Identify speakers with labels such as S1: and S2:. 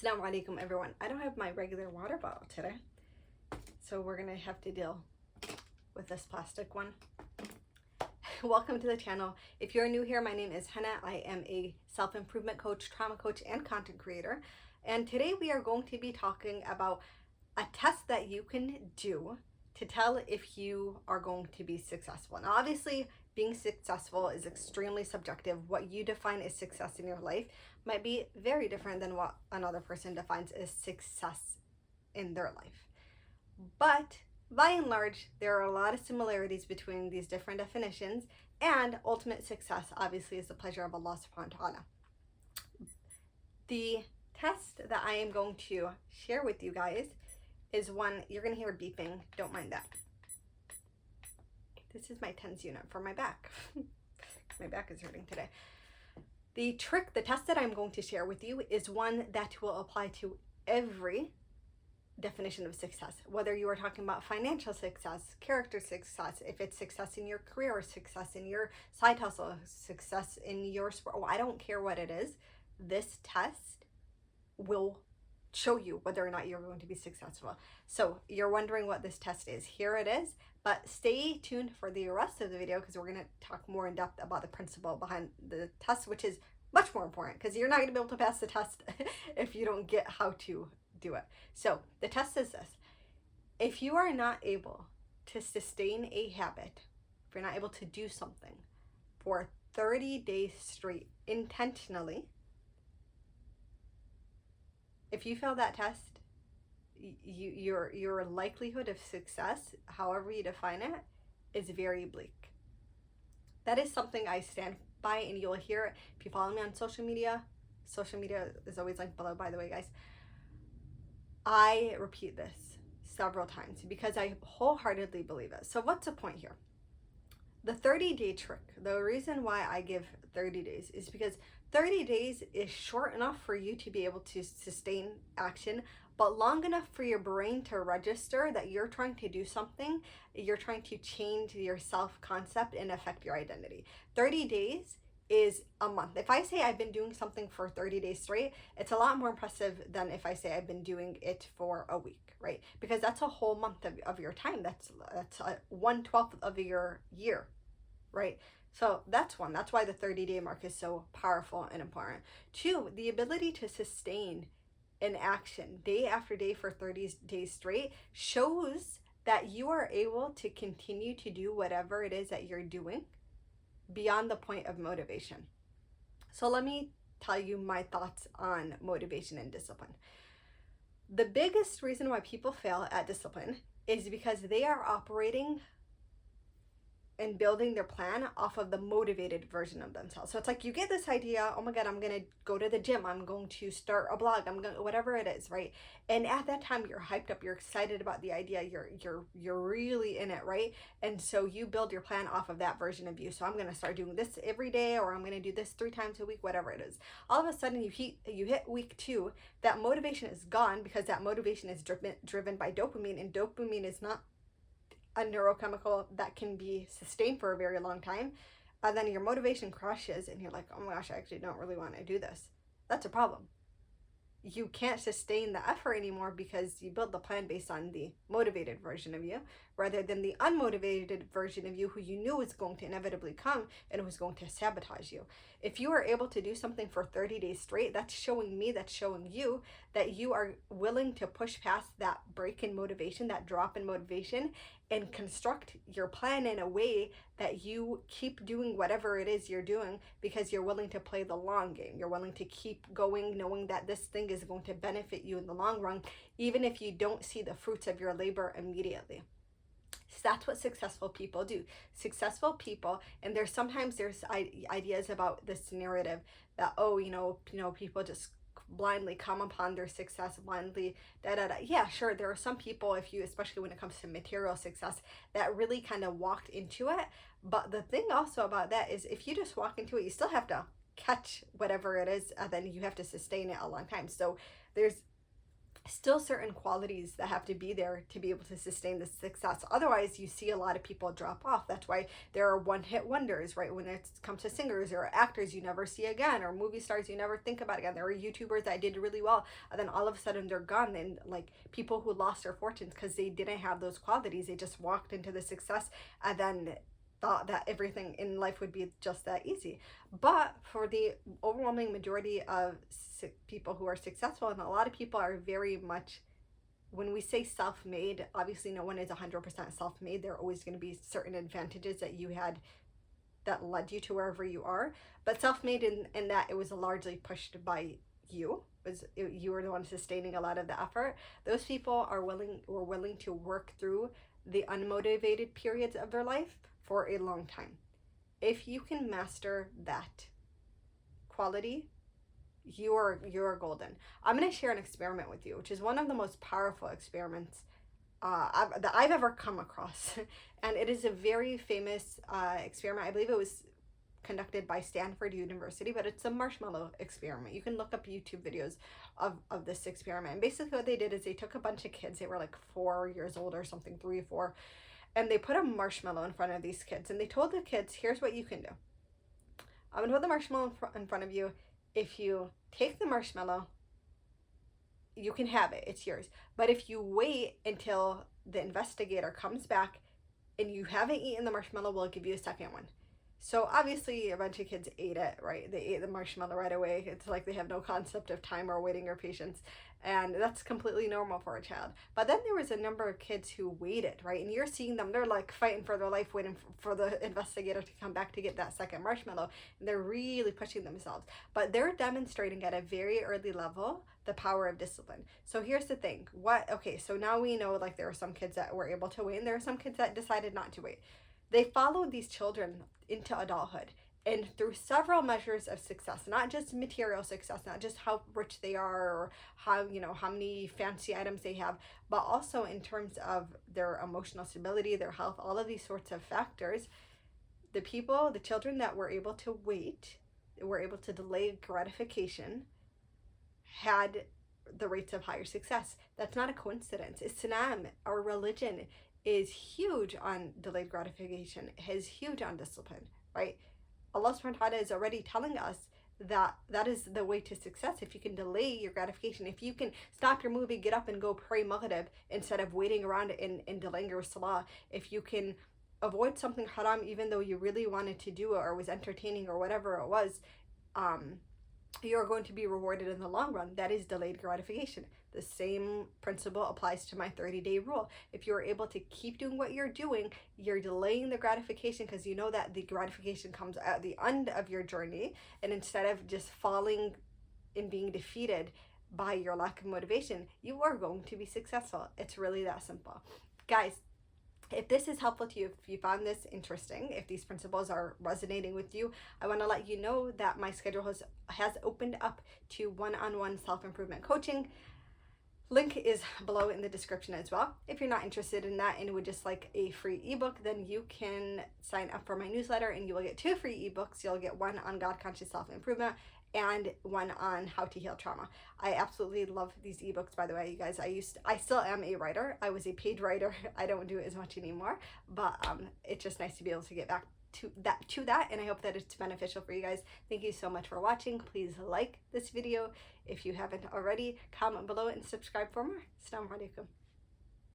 S1: Assalamu alaikum everyone. I don't have my regular water bottle today, so we're gonna have to deal with this plastic one. Welcome to the channel. If you're new here, my name is Hannah. I am a self-improvement coach, trauma coach, and content creator. And today we are going to be talking about a test that you can do to tell if you are going to be successful. Now, obviously, being successful is extremely subjective. What you define as success in your life might be very different than what another person defines as success in their life. But by and large, there are a lot of similarities between these different definitions, and ultimate success obviously is the pleasure of Allah subhanahu wa ta'ala. The test that I am going to share with you guys is one, you're going to hear beeping, don't mind that. This is my TENS unit for my back. My back is hurting today. The test that I'm going to share with you is one that will apply to every definition of success, whether you are talking about financial success, character success, if it's success in your career, or success in your side hustle, success in your sport. I don't care what it is. This test will show you whether or not you're going to be successful. So you're wondering what this test is. Here it is, but stay tuned for the rest of the video because we're going to talk more in depth about the principle behind the test, which is much more important because you're not going to be able to pass the test if you don't get how to do it. So the test is this: if you are not able to sustain a habit, if you're not able to do something for 30 days straight intentionally, if you fail that test, your likelihood of success, however you define it, is very bleak. That is something I stand by, and you'll hear it if you follow me on social media. Social media is always linked below, by the way, guys. I repeat this several times because I wholeheartedly believe it. So what's the point here? The 30-day trick, the reason why I give 30 days is because 30 days is short enough for you to be able to sustain action, but long enough for your brain to register that you're trying to do something, you're trying to change your self-concept and affect your identity. 30 days is a month. If I say I've been doing something for 30 days straight, it's a lot more impressive than if I say I've been doing it for a week, right? Because that's a whole month of your time. That's 1/12 of your year, right? So that's one. That's why the 30-day mark is so powerful and important. Two, the ability to sustain an action day after day for 30 days straight shows that you are able to continue to do whatever it is that you're doing beyond the point of motivation. So let me tell you my thoughts on motivation and discipline. The biggest reason why people fail at discipline is because they are operating and building their plan off of the motivated version of themselves. So it's like you get this idea, oh my God, I'm gonna go to the gym, I'm going to start a blog, I'm gonna, whatever it is, right? And at that time you're hyped up, you're excited about the idea, you're really in it, right? And so you build your plan off of that version of you. So I'm gonna start doing this every day, or I'm gonna do this 3 times a week, whatever it is. All of a sudden you hit week 2, that motivation is gone because that motivation is driven by dopamine, and dopamine is not a neurochemical that can be sustained for a very long time. And then your motivation crashes and you're like, oh my gosh, I actually don't really want to do this. That's a problem. You can't sustain the effort anymore because you built the plan based on the motivated version of you rather than the unmotivated version of you who you knew was going to inevitably come and was going to sabotage you. If you are able to do something for 30 days straight, that's showing me, that's showing you that you are willing to push past that break in motivation, that drop in motivation, and construct your plan in a way that you keep doing whatever it is you're doing because you're willing to play the long game. You're willing to keep going knowing that this thing is going to benefit you in the long run, even if you don't see the fruits of your labor immediately. So that's what successful people do. Successful people, and there's ideas about this narrative that, oh, people just blindly come upon their success blindly, yeah, sure, there are some people, especially when it comes to material success, that really kind of walked into it. But the thing also about that is if you just walk into it, you still have to catch whatever it is, and then you have to sustain it a long time. So there's still certain qualities that have to be there to be able to sustain the success. Otherwise, you see a lot of people drop off. That's why there are one-hit wonders, right? When it comes to singers or actors you never see again, or movie stars you never think about again. There are YouTubers that did really well, and then all of a sudden they're gone. And like people who lost their fortunes because they didn't have those qualities. They just walked into the success and then thought that everything in life would be just that easy. But for the overwhelming majority of people who are successful, and a lot of people are very much, when we say self-made, obviously no one is 100% self-made. There are always going to be certain advantages that you had that led you to wherever you are, but self-made in that it was largely pushed by you. You were the one sustaining a lot of the effort. Those people were willing to work through the unmotivated periods of their life for a long time. If you can master that quality, you're golden. I'm going to share an experiment with you, which is one of the most powerful experiments that I've ever come across. And it is a very famous experiment. I believe it was conducted by Stanford University, but it's a marshmallow experiment. You can look up YouTube videos of this experiment. And basically what they did is they took a bunch of kids. They were like 4 years old or something, 3 or 4. And they put a marshmallow in front of these kids. And they told the kids, here's what you can do. I'm going to put the marshmallow in front of you. If you take the marshmallow, you can have it. It's yours. But if you wait until the investigator comes back and you haven't eaten the marshmallow, we'll give you a second one. So obviously a bunch of kids ate it, right? They ate the marshmallow right away. It's like they have no concept of time or waiting or patience. And that's completely normal for a child. But then there was a number of kids who waited, right? And you're seeing them, they're like fighting for their life, waiting for the investigator to come back to get that second marshmallow. And they're really pushing themselves. But they're demonstrating at a very early level the power of discipline. So here's the thing. Okay, so now we know like there are some kids that were able to wait, and there are some kids that decided not to wait. They followed these children into adulthood, and through several measures of success, not just material success, not just how rich they are or how many fancy items they have, but also in terms of their emotional stability, their health, all of these sorts of factors. The children that were able to wait, were able to delay gratification, had the rates of higher success. That's not a coincidence. Islam, our religion, is huge on delayed gratification, is huge on discipline, right? Allah subhanahu wa ta'ala is already telling us that is the way to success. If you can delay your gratification, if you can stop your movie, get up and go pray Maghrib instead of waiting around and delaying your salah, if you can avoid something haram even though you really wanted to do it or was entertaining or whatever it was, you're going to be rewarded in the long run. That is delayed gratification. The same principle applies to my 30-day rule. If you're able to keep doing what you're doing, you're delaying the gratification because you know that the gratification comes at the end of your journey. And instead of just falling and being defeated by your lack of motivation, you are going to be successful. It's really that simple. Guys, if this is helpful to you, if you found this interesting, if these principles are resonating with you, I want to let you know that my schedule has opened up to one-on-one self-improvement coaching. Link is below in the description as well. If you're not interested in that and would just like a free ebook, then you can sign up for my newsletter and you will get 2 free ebooks. You'll get one on God-conscious self-improvement and one on how to heal trauma. I absolutely love these ebooks, by the way, you guys. I still am a writer. I was a paid writer. I don't do it as much anymore, but it's just nice to be able to get back to that, and I hope that it's beneficial for you guys. Thank you so much for watching. Please like this video if you haven't already. Comment below and subscribe for more. Assalamu alaikum.